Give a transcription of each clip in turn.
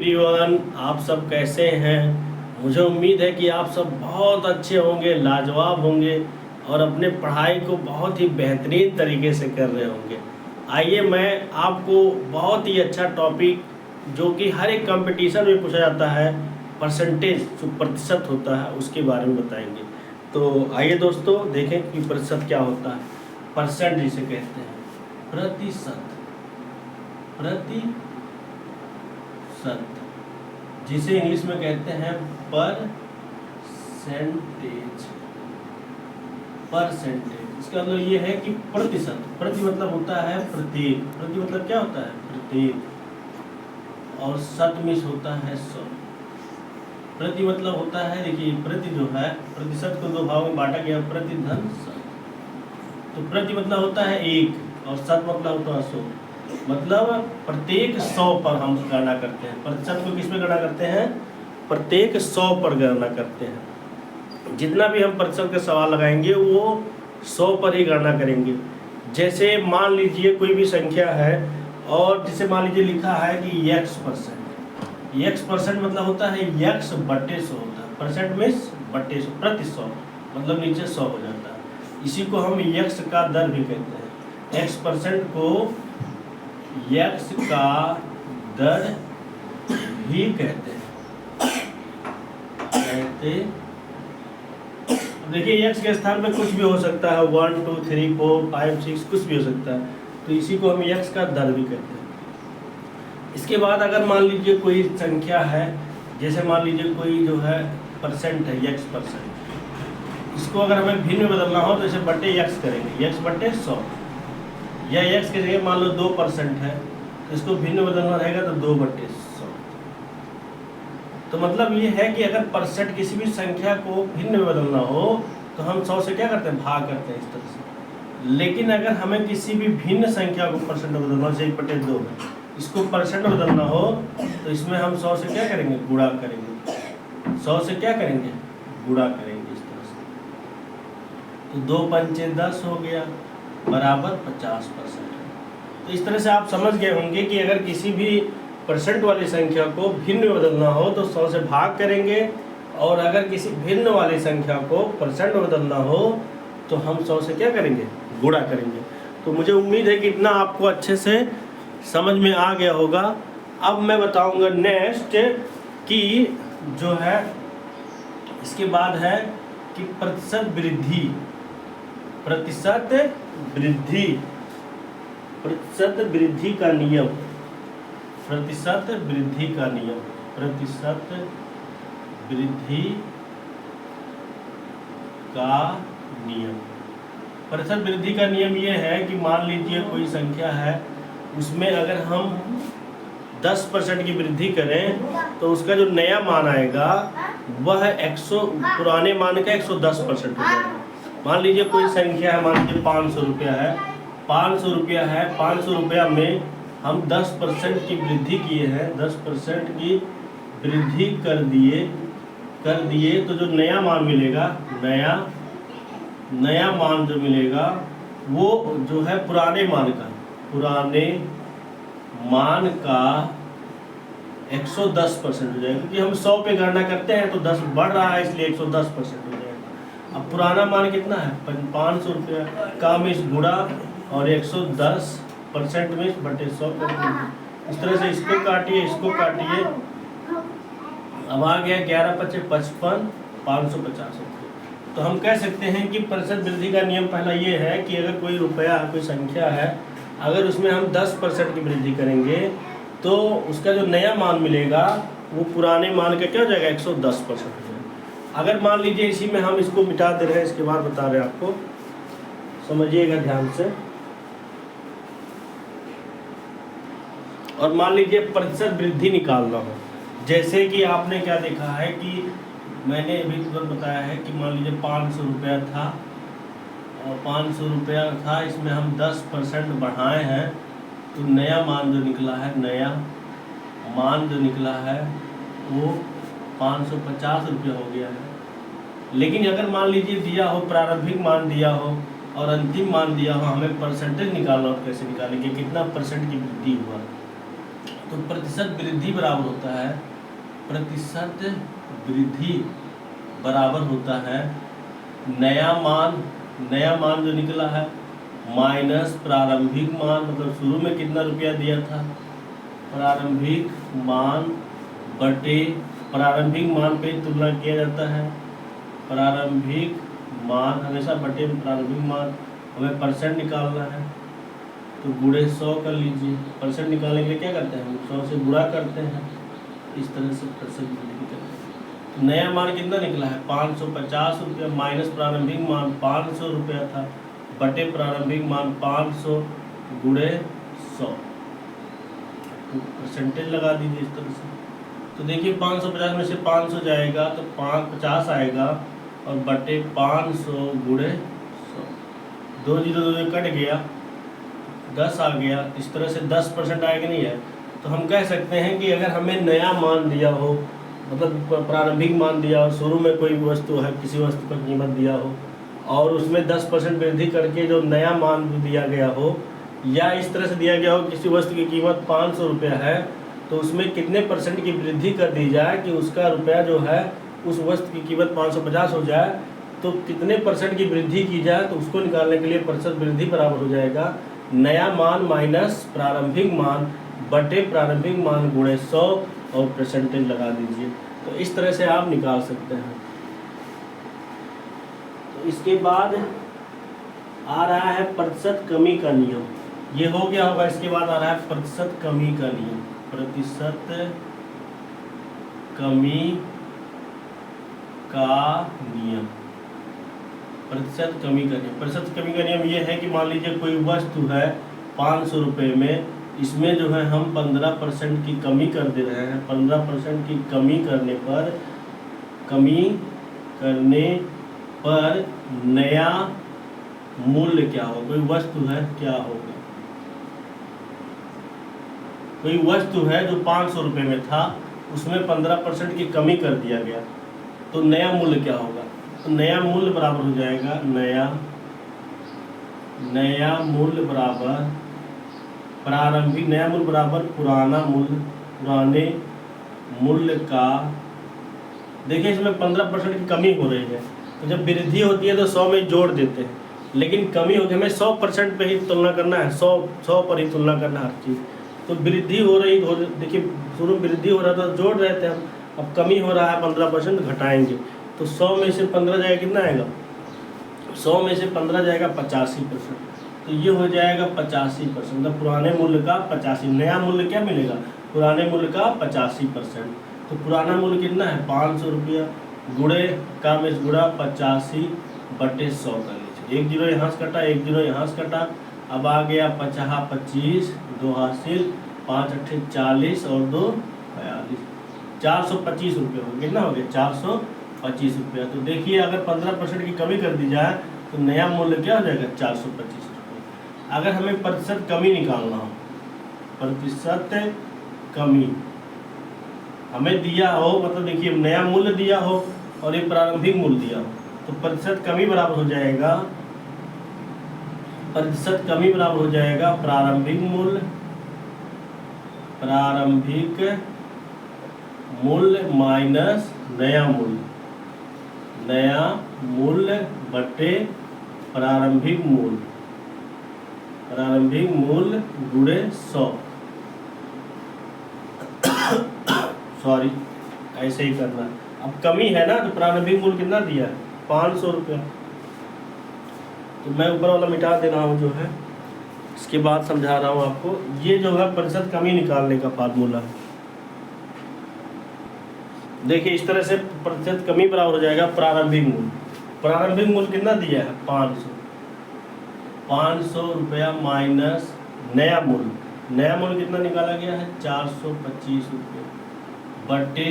Everyone, आप सब कैसे हैं। मुझे उम्मीद है कि आप सब बहुत अच्छे होंगे, लाजवाब होंगे और अपने पढ़ाई को बहुत ही बेहतरीन तरीके से कर रहे होंगे। आइए मैं आपको बहुत ही अच्छा टॉपिक जो कि हर एक कंपटीशन में पूछा जाता है, परसेंटेज जो प्रतिशत होता है उसके बारे में बताएंगे। तो आइए दोस्तों देखें कि प्रतिशत क्या होता है। परसेंट जिसे कहते हैं प्रतिशत, जिसे इंग्लिश में कहते हैं परसेंटेज। इसका मतलब ये है कि प्रतिशत, प्रति मतलब होता है प्रत्येक, प्रति मतलब क्या होता है प्रत्येक, और शत मिस होता है 100। प्रति मतलब होता है, देखिए प्रति जो है प्रतिशत को दो भागों में बांटा गया, प्रति धन शत। तो प्रति मतलब होता है एक और शत मतलब होता है 100। मतलब प्रत्येक 100 पर हम गणना करते हैं। प्रतिशत को किस पे गणना करते हैं? प्रत्येक 100 पर गणना करते हैं। जितना भी हम प्रतिशत का सवाल लगाएंगे वो 100 पर ही गणना करेंगे। जैसे मान लीजिए कोई भी संख्या है और जिसे मान लीजिए लिखा है कि x% मतलब होता है x बटे 100 होता है। परसेंट मीन्स बटे 100, प्रति 100 मतलब नीचे 100 हो जाता है। इसी को हम x का दर भी कहते हैं। x% को x का दर भी कहते हैं। देखिए x के स्थान पे कुछ भी हो सकता है, 1 2 3 4 5 6 कुछ भी हो सकता है, तो इसी को हम x का दर भी कहते हैं। इसके बाद अगर मान लीजिए कोई संख्या है, जैसे मान लीजिए कोई जो है परसेंट है x%, इसको अगर हमें भिन्न में बदलना हो तो इसे बटे x करेंगे, x बटे 100। या x की जगह मान लो 2% है, तो इसको भिन्न बदलना रहेगा तो 2 बटे 100। तो मतलब ये है कि अगर परसेंट किसी भी संख्या को भिन्न में बदलना हो तो हम 100 से क्या करते हैं, भाग करते हैं इस तरह से। लेकिन अगर हमें किसी भी भिन्न संख्या को परसेंट में बदलना हो, जैसे 1/2 है, इसको परसेंट में बदलना हो तो इसमें हम 100 से क्या करेंगे, गुणा करेंगे। 100 से क्या करेंगे, गुणा करेंगे इस तरह से। तो 2 पंचे 10 हो गया बराबर 50%। तो इस तरह से आप समझ गए होंगे कि अगर किसी भी परसेंट वाली संख्या को भिन्न में बदलना हो तो 100 से भाग करेंगे, और अगर किसी भिन्न वाली संख्या को परसेंट में बदलना हो तो हम 100 से क्या करेंगे, गुणा करेंगे। तो मुझे उम्मीद है कि इतना आपको अच्छे से समझ में आ गया होगा। अब मैं बताऊंगा नेक्स्ट कि जो है इसके बाद है कि प्रतिशत वृद्धि, प्रतिशत वृद्धि का नियम, प्रतिशत वृद्धि का नियम, प्रतिशत वृद्धि का नियम। प्रतिशत वृद्धि का नियम ये है कि मान लीजिए कोई संख्या है, उसमें अगर हम 10% की वृद्धि करें तो उसका जो नया मान आएगा वह 100 पुराने मान का 110% हो जाएगा। मान लीजिए कोई संख्या है, मान लीजिए 500 रुपया है, 500 रुपया है, 500 रुपया में हम 10% की वृद्धि किए हैं, 10% की वृद्धि कर दिए तो जो नया मान मिलेगा, नया मान जो मिलेगा वो जो है पुराने मान का 110% हो जाएगा। क्योंकि हम 100 पे गणना करते हैं तो 10 बढ़ रहा है, इसलिए 110% हो जाएगा। अब पुराना मान कितना है, 500 रुपया का में इस गुणा और 110% में बटे 100 कर दीजिए। इस तरह से इसको काटिए, इसको काटिए। अब आ गया 11 × 5 = 55, 550 रुपये। तो हम कह सकते हैं कि प्रतिशत वृद्धि का नियम पहला ये है कि अगर कोई रुपया, कोई संख्या है, अगर उसमें हम 10% की वृद्धि करेंगे तो उसका जो नया मान मिलेगा वो पुराने मान का क्या हो जाएगा, 110% हो जाएगा। अगर मान लीजिए इसी में हम इसको मिटा दे रहे हैं, इसके बाद बता रहे हैं आपको, समझिएगा ध्यान से। और मान लीजिए प्रतिशत वृद्धि निकालना हो, जैसे कि आपने क्या देखा है कि मैंने अभी तुरंत बताया है कि मान लीजिए 500 रुपया था और 500 रुपया था, इसमें हम 10% बढ़ाए हैं तो नया मान जो निकला है वो 550 रुपया हो गया है। लेकिन अगर मान लीजिए दिया हो, प्रारंभिक मान दिया हो और अंतिम मान दिया हो, हमें परसेंटेज निकालना हो, कैसे निकालेंगे, कितना परसेंट की वृद्धि हुआ। तो प्रतिशत वृद्धि बराबर होता है, प्रतिशत वृद्धि बराबर होता है नया मान जो निकला है माइनस प्रारंभिक मान, मतलब शुरू में कितना रुपया दिया था, प्रारंभिक मान बटे, प्रारंभिक मान पे तुलना किया जाता है, प्रारंभिक मान हमेशा बटे प्रारंभिक मान। हमें परसेंट निकालना है तो गुणे 100 कर लीजिए। परसेंट निकालने के लिए क्या करते हैं, हम 100 से गुणा करते हैं, इस तरह से परसेंट करते हैं। तो नया मान कितना निकला है 550 रुपया, माइनस प्रारंभिक मान 500 रुपया था, बटे प्रारंभिक मान 500 गुणे 100, तो परसेंटेज लगा दीजिए इस तरह से। तो देखिए 550 में से 500 जाएगा तो 50 आएगा, और बटे 500 गुणे 100, 2 0 कट गया, 10 आ गया। इस तरह से 10% आएगा नहीं है। तो हम कह सकते हैं कि अगर हमें नया मान दिया हो, मतलब प्रारंभिक मान दिया हो, शुरू में कोई वस्तु है, किसी वस्तु का कीमत दिया हो, और उसमें 10% वृद्धि करके जो नया मान दिया गया हो, या इस तरह से दिया गया हो किसी वस्तु की कीमत 500 रुपया है, तो उसमें कितने परसेंट की वृद्धि कर दी जाए कि उसका रुपया जो है उस वस्तु की कीमत 550 हो जाए, तो कितने परसेंट की वृद्धि की जाए, तो उसको निकालने के लिए प्रतिशत वृद्धि बराबर हो जाएगा नया मान माइनस प्रारंभिक मान बटे प्रारंभिक मान गुणे 100, और परसेंटेज लगा दीजिए। तो इस तरह से आप निकाल सकते हैं। तो इसके बाद आ रहा है प्रतिशत कमी का नियम, ये हो गया होगा। इसके बाद आ रहा है प्रतिशत कमी का नियम, प्रतिशत कमी का नियम, प्रतिशत कमी का नियम। प्रतिशत कमी का नियम ये है कि मान लीजिए कोई वस्तु है 500 रुपये में, इसमें जो है हम 15% की कमी कर दे रहे हैं। 15% की कमी करने पर नया मूल्य क्या होगा, कोई वस्तु है क्या होगा, कोई वस्तु है जो 500 रुपये में था, उसमें 15% की कमी कर दिया गया, तो नया मूल्य क्या होगा। तो नया मूल्य बराबर हो जाएगा, नया मूल्य बराबर प्रारंभिक, नया मूल्य बराबर पुराने मूल्य का। देखिए इसमें 15% की कमी हो रही है, तो जब वृद्धि होती है तो 100 में जोड़ देते हैं, लेकिन कमी होती है हमें 100% पे ही तुलना करना है, 100 पर ही तुलना करना हर चीज़। तो वृद्धि हो रही, देखिए शुरू में वृद्धि हो रहा था जोड़ रहे थे हम, अब कमी हो रहा है 15% घटाएंगे, तो 100 में से 15 जाएगा, कितना आएगा, 100 में से 15 जाएगा 85%, तो ये हो जाएगा 85%, मतलब पुराने मूल्य का 85। नया मूल्य क्या मिलेगा, पुराने मूल्य का 85%। तो पुराना मूल्य कितना है 500 रुपया, गुणे का में गुणा 85 बटे 100 कर लीजिए। 1 0 यहाँ से कटा, 1 0 यहाँ से कटा, अब आ गया 50 25, 2 हासिल, 5 8 40 और 2 42, 425 रुपये हो गया। कितना हो गया 425 रुपया। तो देखिए अगर 15% की कमी कर दी जाए तो नया मूल्य क्या हो जाएगा 425 रुपये। अगर हमें प्रतिशत कमी निकालना हो, प्रतिशत कमी हमें दिया हो, मतलब देखिए नया मूल्य दिया हो और ये प्रारंभिक मूल्य दिया हो, तो प्रतिशत कमी बराबर हो जाएगा, प्रतिशत कमी बराबर हो जाएगा प्रारंभिक मूल्य माइनस नया मूल्य बटे प्रारंभिक मूल्य गुणे 100। सॉरी, ऐसे ही करना। अब कमी है ना, तो प्रारंभिक मूल्य कितना दिया है 500 रुपया, तो मैं ऊपर वाला मिटा दे रहा हूँ जो है, इसके बाद समझा रहा हूँ आपको। ये जो है प्रतिशत कमी निकालने का फार्मूला है। देखिए इस तरह से प्रतिशत कमी बराबर हो जाएगा प्रारंभिक मूल्य कितना दिया है 500 रुपया माइनस नया मूल्य कितना निकाला गया है 425 रुपये, बटे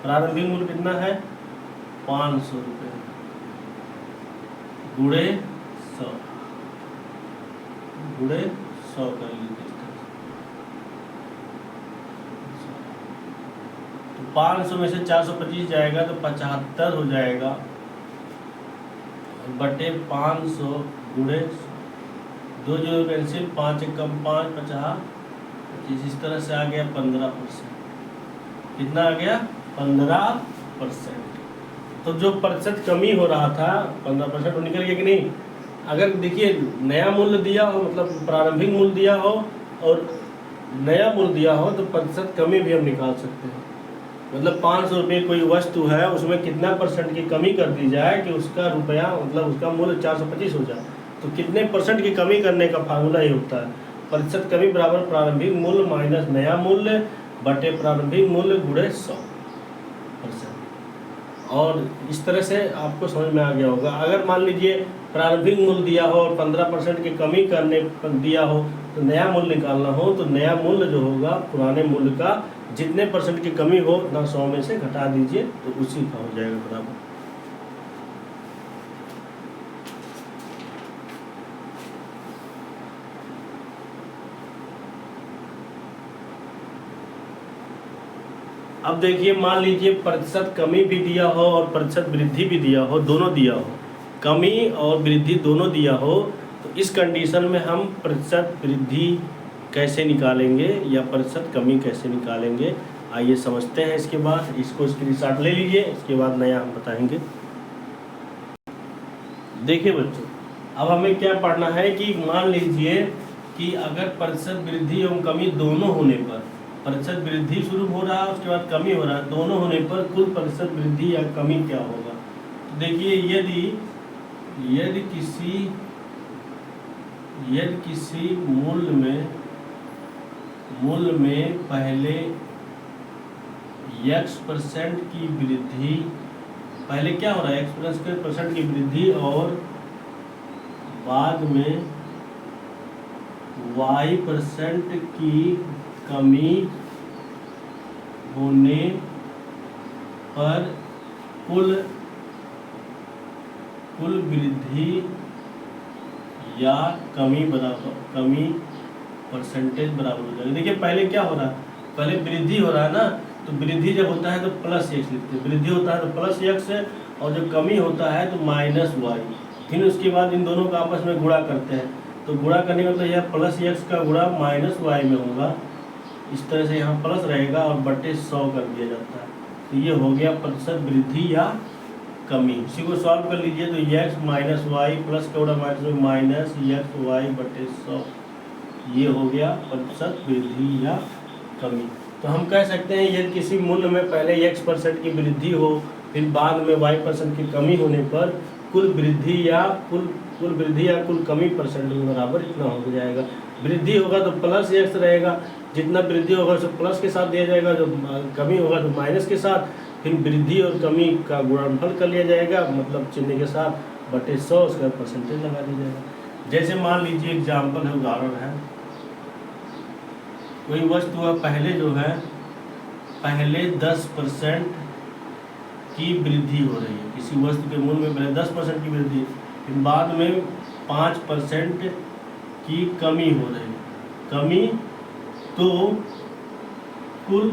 प्रारंभिक मूल्य कितना है 500 रुपये, गुणे 100 कर लीजिए। तो 500 में से 425 जाएगा तो 75 हो जाएगा, बटे 500 गुणे 2 0 कैंसिल, 5 1 कम 5 50 इस तरह से आ गया 15%। कितना आ गया? 15%। तो जो प्रतिशत कमी हो रहा था 15% वो निकल गया कि नहीं? अगर देखिए नया मूल्य दिया हो, मतलब प्रारंभिक मूल्य दिया हो और नया मूल्य दिया हो, तो प्रतिशत कमी भी हम निकाल सकते हैं। मतलब 500 रुपये कोई वस्तु है, उसमें कितना % की कमी कर दी जाए कि उसका रुपया, मतलब उसका मूल्य 425 हो जाए, तो कितने % की कमी करने का फार्मूला ही होता है प्रतिशत कमी बराबर प्रारंभिक मूल्य माइनस नया मूल्य बटे प्रारंभिक मूल्य गुणे 100%। और इस तरह से आपको समझ में आ गया होगा। अगर मान लीजिए प्रारंभिक मूल्य दिया हो और 15% की कमी करने पर दिया हो, तो नया मूल्य निकालना हो, तो नया मूल्य जो होगा पुराने मूल्य का जितने % की कमी हो ना 100 में से घटा दीजिए, तो उसी का हो जाएगा बराबर। अब देखिए मान लीजिए प्रतिशत कमी भी दिया हो और प्रतिशत वृद्धि भी दिया हो, दोनों दिया हो, कमी और वृद्धि दोनों दिया हो, तो इस कंडीशन में हम प्रतिशत वृद्धि कैसे निकालेंगे या प्रतिशत कमी कैसे निकालेंगे, आइए समझते हैं। इसके बाद इसको स्क्रीनशॉट ले लीजिए, इसके बाद नया हम बताएंगे। देखिए बच्चों, अब हमें क्या पढ़ना है कि मान लीजिए कि अगर प्रतिशत वृद्धि एवं कमी दोनों होने पर, प्रतिशत वृद्धि शुरू हो रहा है उसके बाद कमी हो रहा है, दोनों होने पर कुल प्रतिशत वृद्धि या कमी क्या होगा। तो देखिए यदि किसी मूल्य में पहले x% की वृद्धि, पहले क्या हो रहा है x% की वृद्धि और बाद में y% की कमी होने पर कुल वृद्धि या कमी परसेंटेज बराबर हो जाएगा। देखिए पहले क्या हो रहा है, पहले वृद्धि हो रहा है ना, तो वृद्धि जब होता है तो +x लिखते हैं, वृद्धि होता है तो +x है, और जब कमी होता है तो -y। फिर उसके बाद इन दोनों का आपस में गुणा करते हैं, तो गुणा करने का मतलब यह +x का गुणा -y में होगा। इस तरह से यहाँ प्लस रहेगा और बटे 100 कर दिया जाता है। तो ये हो गया प्रतिशत वृद्धि या कमी। इसी को सॉल्व कर लीजिए, तो x माइनस वाई प्लस का गुणा माइनस x y बटे 100, ये हो गया प्रतिशत वृद्धि या कमी। तो हम कह सकते हैं यदि किसी मूल्य में पहले x% की वृद्धि हो, फिर बाद में y% की कमी होने पर कुल वृद्धि या कुल कमी % के बराबर इतना हो जाएगा। वृद्धि होगा तो +x रहेगा, जितना वृद्धि होगा उसे प्लस के साथ दिया जाएगा, जो कमी होगा तो माइनस के साथ, फिर वृद्धि और कमी का गुणनफल कर लिया जाएगा, मतलब चिन्ह के साथ बटे 100, उसका % लगा दिया जाएगा। जैसे मान लीजिए एग्जाम्पल है, उदाहरण है, कोई वस्तु है पहले जो है पहले 10% की वृद्धि हो रही है, किसी वस्तु के मूल्य में पहले 10% की वृद्धि, फिर बाद में 5% की कमी हो रही है, कमी तो कुल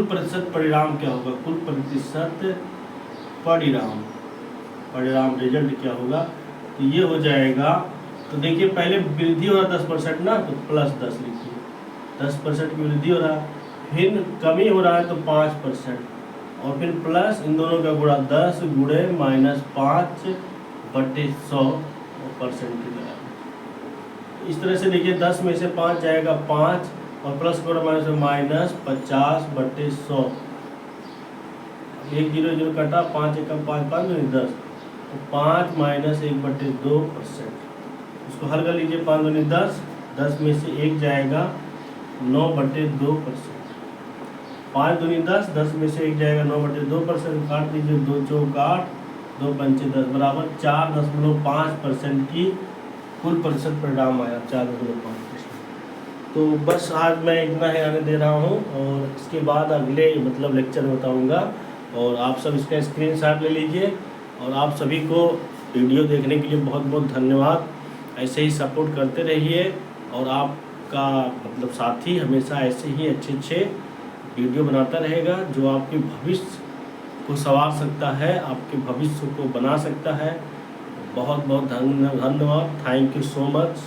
प्रतिशत परिणाम क्या होगा, कुल प्रतिशत परिणाम रिजल्ट क्या होगा, तो ये हो जाएगा। तो देखिए पहले वृद्धि हो रहा 10% ना, तो +10 लिखिए, 10% की वृद्धि हो रहा है, फिर कमी हो रहा है तो 5%, और फिर प्लस इन दोनों का गुणा 10 गुणे -5 बटे 100 % की तरह। इस तरह से देखिए 10 में से 5 जाएगा 5, और प्लस का गुणा -50 बटे 100, 1 0 0 कटा, 5 एकम 5 5 दूनी 10, तो 5 - 1 बटे 2%। इसको हल कर लीजिए, 5 दूनी 10, 10 में से 1 जाएगा 9 बटे 2%, 5 दूनी 10, 10 में से 1 जाएगा 9 बटे 2%, काट दीजिए, 2 चौक 8, 2 पंचे 10 बराबर 4.5% की कुल प्रतिशत परिणाम आया, 4.5%। तो बस आज मैं इतना ही आने दे रहा हूँ, और इसके बाद अगले मतलब लेक्चर में बताऊँगा, और आप सब इसका स्क्रीनशॉट ले लीजिए। और आप सभी को वीडियो देखने के लिए बहुत बहुत धन्यवाद। ऐसे ही सपोर्ट करते रहिए, और आपका मतलब साथी हमेशा ऐसे ही अच्छे वीडियो बनाता रहेगा, जो आपके भविष्य को संवार सकता है, आपके भविष्य को बना सकता है। बहुत बहुत धन्यवाद। Thank you so much.